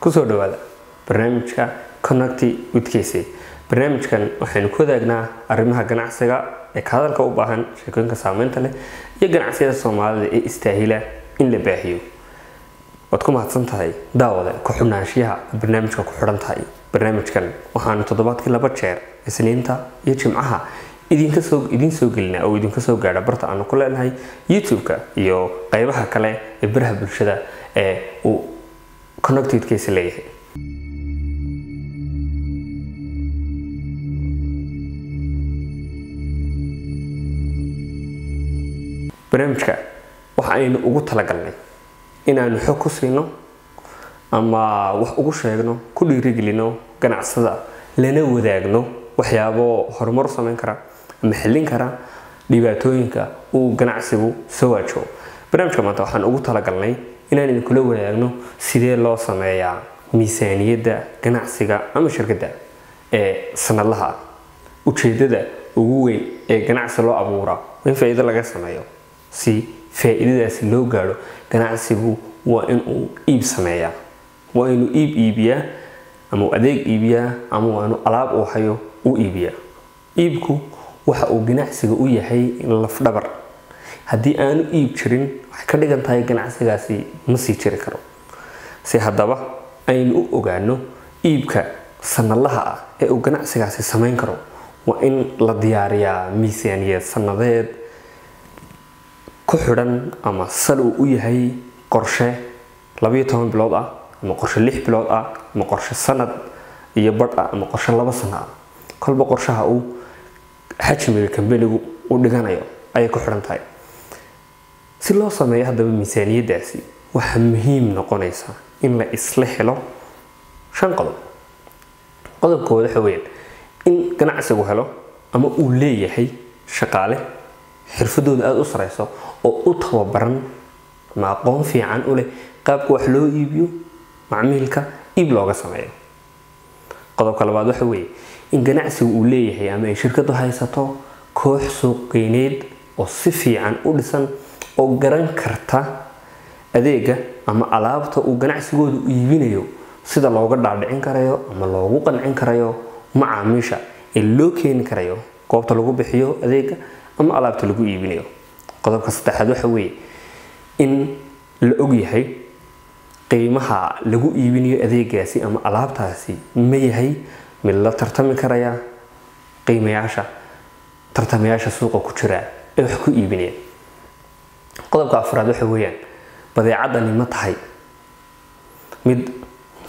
kusoo dhawaada barnaamijka connect with KC. barnaamijkan waxaynu ku wadaagnaa arrimaha ganacsiga ee ka hadalka u baahan sheekooyinka saameynta leh iyo ganacsiyada Soomaalida ee istaahila in la baahiyo. waad ku mahadsan tahay daawada ku xubnaanshiyaha barnaamijka ku xiran tahay. barnaamijkan waxaan toddobaadkii 2 jeer Isniinta iyo Jimcaha idin soo gelinaa oo idin ka soo gaadha barta aan ku leenahay YouTube-ka iyo qaybaha kale ee baraha bulshada ee uu connected case leeyahay. barnaamijka waxa aynu ugu talagalnay inaanu xog ku siino ama wax ugu sheegno ku dhiirigelino ganacsada lana wadaagno waxyaabo horumar sameyn kara ama xallin kara dhibaatooyinka uu ganacsigu soo waajo. barnaamijka maanta waxaan ugu talagalnay inaan idin kula wadaagno sidee loo sameeyaa miisaaniyadda ganacsiga ama shirkadda ee sanadlaha. ujeedada ugu weyn ee ganacsi loo abuuro in faa'iido laga sameeyo. si faa'iidadaas loo gaaro ganacsigu waa in uu iib sameeyaa, waa inuu iibiyaa ama adeeg iibiyaa ama waa inuu alaab uu hayo uu iibiyaa. iibku waxa uu ganacsiga u yahay lafdhabar. haddii aanu iib jirin waxay ka dhigan tahay ganacsigaasi ma sii jiri karo. si haddaba aynu u ogaano iibka sanadlaha ah ee uu ganacsigaasi sameyn karo waa in la diyaariyaa miisaaniyad sanadeed ku xidhan ama sal uu u yahay qorshe 12 bilood ah ama qorshe 6 bilood ah ama qorshe sanad iyo badh ah ama qorshe 2 sano ah. kolba qorshaha uu xajmiga kambanigu u dhiganayo ayay ku xidhan tahay. si loo sameeyo hadaba miisaaniyadaasi waxa muhiim noqonaysa in la isla helo 5 qodob. qodobkooda waxa weeye in ganacsigu helo ama uu leeyahay shaqaale xirfadooda aad u sareyso oo u tababaran ma aqoon fiican u leh qaabka wax loo iibiyo macmiilka iib looga sameeyo. qodobka labaad waxa weeye in ganacsigu uu leeyahay ama ay shirkadu haysato koox suuqgeyneed oo si fiican u dhisan oo garan karta adeega ama alaabta uu ganacsigoodu iibinayo sida looga dhaadhicin karayo ama loogu qancin karayo macaamiisha ee loo keeni karayo goobta lagu bixiyo adeega ama alaabta lagu iibinayo. qodobka saddexaad waxa weeye in la og yahay qiimaha lagu iibinayo adeegaasi ama alaabtaasi ma yahay mid la tartami karaya qiimayaasha tartamayaasha suuqa ku jira ee wax ku iibinaya. qodobka afraad waxa weeyaan badeecadani ma tahay mid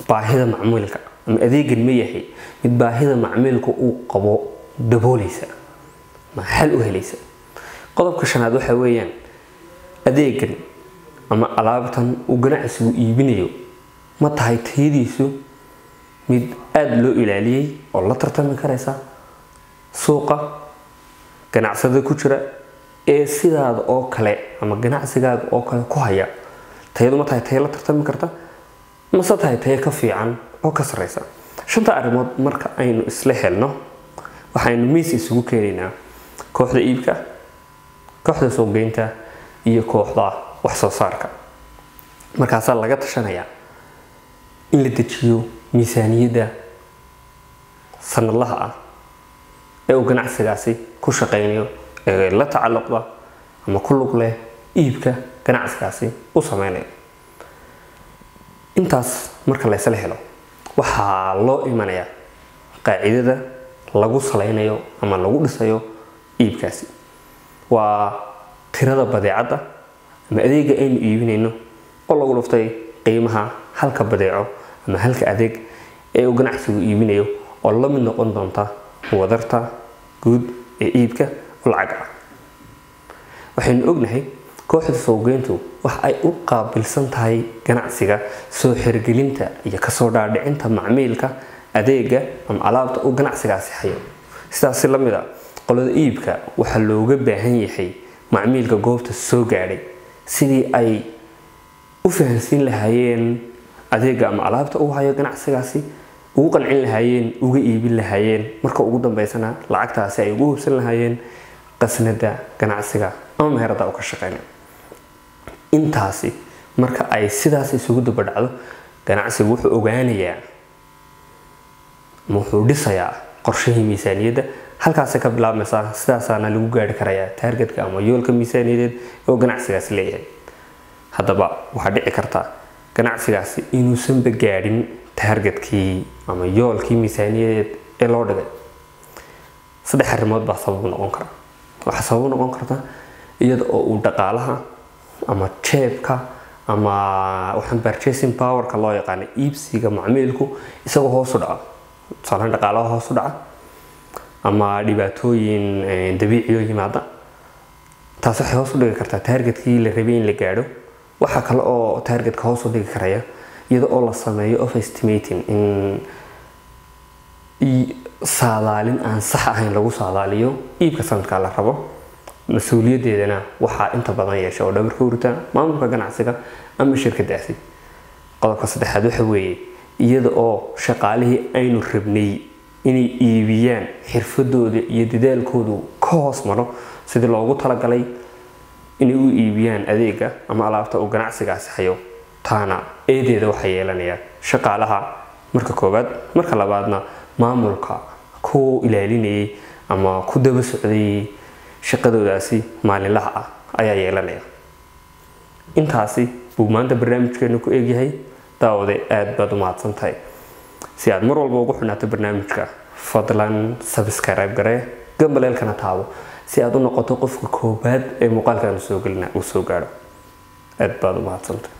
baahida macmiilka ama adeegan ma yahay mid baahida macmiilku uu qabo dabooleysa ma xal u helaysa. qodobka shanaad waxa weeyaan adeegan ama alaabtan uu ganacsigu iibinayo ma tahay tayadiisu mid aad loo ilaaliyay oo la tartami karaysa suuqa ganacsiyada ku jira ee sidaada oo kale ama ganacsigaaga oo kale ku haya. tayadu ma tahay tay la tartami karta ma tahay tay ka fiican oo ka sareysa. 5 arrimood marka aynu isla helno waxaynu miis isugu keenaynaa kooxda iibka, kooxda suuqgeynta iyo kooxda wax soo saarka. markaas laga tashanaya in la dejiyo miisaaniyadda sanadlaha ah ee uu ganacsigaasi ku shaqeynayo ee la tacalluqda ama ku lug leh iibka ganacsigaasi u sameynayo. intaas marka la isla helo waxaa loo imanaya qaacidada lagu saleynayo ama lagu dhisayo iibkaasi. waa tirada badeecada ama adeega aynu iibinayno oo lagu dhuftay qiimaha halka badeeco ama halka adeeg ee uu ganacsigu iibinayo oo la mid noqon doonta wadarta guud ee iibka oo lacag ah. waxaynu ognahay kooxda suuqgeyntu waxa ay u qaabilsan tahay ganacsiga soo xirgelinta iyo ka soo dhaadhicinta macmiilka adeega ama alaabta uu ganacsigaasi hayo. sidaas la mid ah qolada iibka waxa looga baahan yahay macmiilka goobta soo gaadhay sidii ay u fahansiin lahaayeen adeega ama alaabta uu hayo ganacsigaasi ugu qancin lahaayeen uga iibin lahaayeen marka ugu dambeysana lacagtaasi ay ugu hubsan lahaayeen qasnada ganacsiga ama meherada uu ka shaqeynay. intaasi marka ay sidaas isugu daba dhacdo ganacsigu wuxuu ogaanayaa wuxuu dhisayaa qorshihii miisaaniyadda halkaas ka bilaabmaysa sidaasaana lagu gaari karayaa targetka ama yoolka miisaaniyadeed oo ganacsigaas leeyahay. Hadaba waxa dhici karta ganacsigaasi inuusan gaadhin targetkii ama yoolkii miisaaniyadeed ee loo dhigay. Saddex arrimood baa sabab noqon kara. Waxa sabab noqon karta iyada oo uu dhaqaalaha ama jeebka ama waxaan purchasing power ka loo yaqaan iibsiga macmiilku isagoo hoos u dhaca. Tusaale dhaqaalaha hoos u dhaca ama dhibaatooyin dabiici oo yimaada. Taas waxay hoos u dhigi kartaa targetkii la rabay in la gaadho. Waxa kale oo targetka hoos u dhigi karaya iyada oo la sameeyo of estimating in saadaalin aan sax ahayn lagu saadaaliyo iibka sanadka la rabo. Mas'uuliyadeedana waxa inta badan yeesha oo dhabarka urta maamulka ganacsiga ama shirkadaasi. Qodobka saddexaad waxa weeye iyada oo shaqaalihii aynu rabnay inay iibiyaan xirfadooda iyo dadaalkoodu ka hoos maro sidii loogu talagalay inay u iibiyaan adeega ama alaabta uu ganacsigaasi hayo. Taana eedeeda waxa yeelanaya shaqaalaha marka koobaad, marka labaadna maamulka ku ilaalinayay ama ku daba socday shaqadoodaasi maalinlaha ah ayaa yeelanaya. Intaasi buu maanta barnaamijkeenu ku eegyahay. daawade aad baad u mahadsantahay. Si aad mar walba ugu xunaato barnaamijka fadlan subscribe garee gambaleelkana taabo si aad u noqoto qofka koobaad ee muuqaalkan soo gaaro. Aad baad u mahadsantahay.